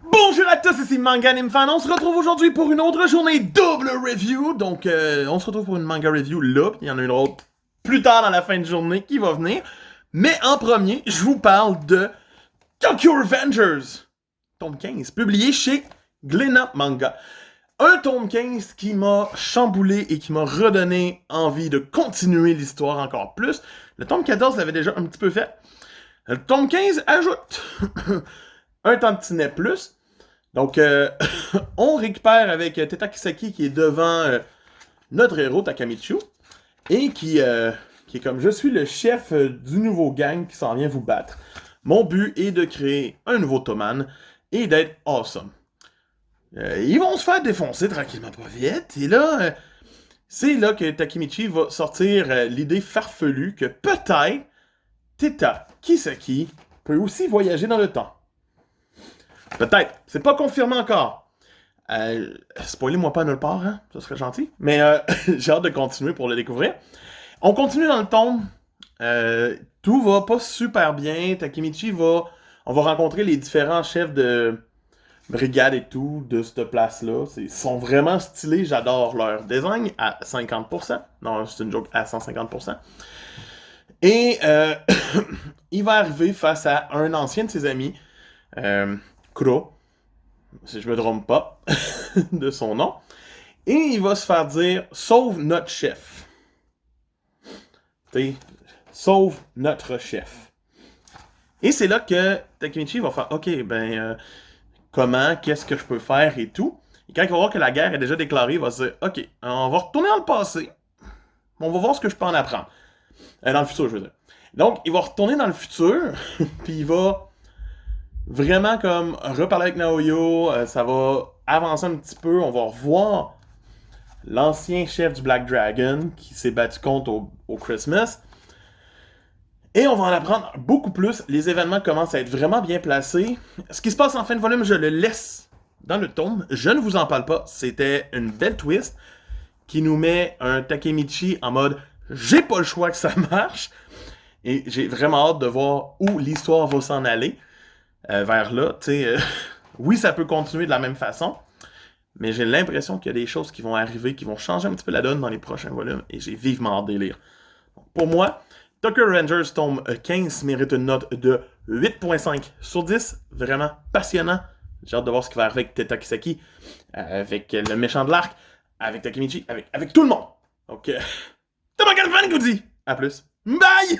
Bonjour à tous, ici Manga Anime Fan. On se retrouve aujourd'hui pour une autre journée double review. Donc, on se retrouve pour une manga review là. Il y en a une autre plus tard dans la fin de journée qui va venir. Mais en premier, je vous parle de Tokyo Revengers, tome 15, publié chez Glénat Manga. Un tome 15 qui m'a chamboulé et qui m'a redonné envie de continuer l'histoire encore plus. Le tome 14 l'avait déjà un petit peu fait. Le tome 15 ajoute un tantinet plus. Donc, on récupère avec Teta Kisaki qui est devant notre héros Takamichi et qui est comme je suis le chef du nouveau gang qui s'en vient vous battre. Mon but est de créer un nouveau Toman et d'être awesome. Ils vont se faire défoncer tranquillement pas vite. Et là, c'est là que Takemichi va sortir l'idée farfelue que peut-être Teta Kisaki peut aussi voyager dans le temps. Peut-être. C'est pas confirmé encore. Spoilez-moi pas nulle part, hein? Ça serait gentil. Mais j'ai hâte de continuer pour le découvrir. On continue dans le tome. Tout va pas super bien. Takemichi va... On va rencontrer les différents chefs de brigade et tout de cette place-là. Ils sont vraiment stylés. J'adore leur design à 50%. Non, c'est une joke à 150%. Et il va arriver face à un ancien de ses amis, Kuro, si je me trompe pas de son nom, et il va se faire dire « Sauve notre chef ». Sauve notre chef. Et c'est là que Takemichi va faire « Ok, comment, qu'est-ce que je peux faire et tout ». Et quand il va voir que la guerre est déjà déclarée, il va se dire « Ok, on va retourner dans le passé, on va voir ce que je peux en apprendre. » Dans le futur, je veux dire. Donc, il va retourner dans le futur, puis il va vraiment comme reparler avec Naoyo, ça va avancer un petit peu, on va revoir l'ancien chef du Black Dragon qui s'est battu contre au Christmas. Et on va en apprendre beaucoup plus. Les événements commencent à être vraiment bien placés. Ce qui se passe en fin de volume, je le laisse dans le tome. Je ne vous en parle pas. C'était une belle twist qui nous met un Takemichi en mode « J'ai pas le choix que ça marche ». Et j'ai vraiment hâte de voir où l'histoire va s'en aller. Vers là, oui, ça peut continuer de la même façon, mais j'ai l'impression qu'il y a des choses qui vont arriver, qui vont changer un petit peu la donne dans les prochains volumes, et j'ai vivement hâte de les lire. Pour moi, Tokyo Revengers tome 15 mérite une note de 8.5 sur 10, vraiment passionnant. J'ai hâte de voir ce qui va arriver avec Teta Kisaki, avec le méchant de l'arc, avec Takemichi, avec tout le monde. Donc, Tomakan Fan vous dit à plus. Bye!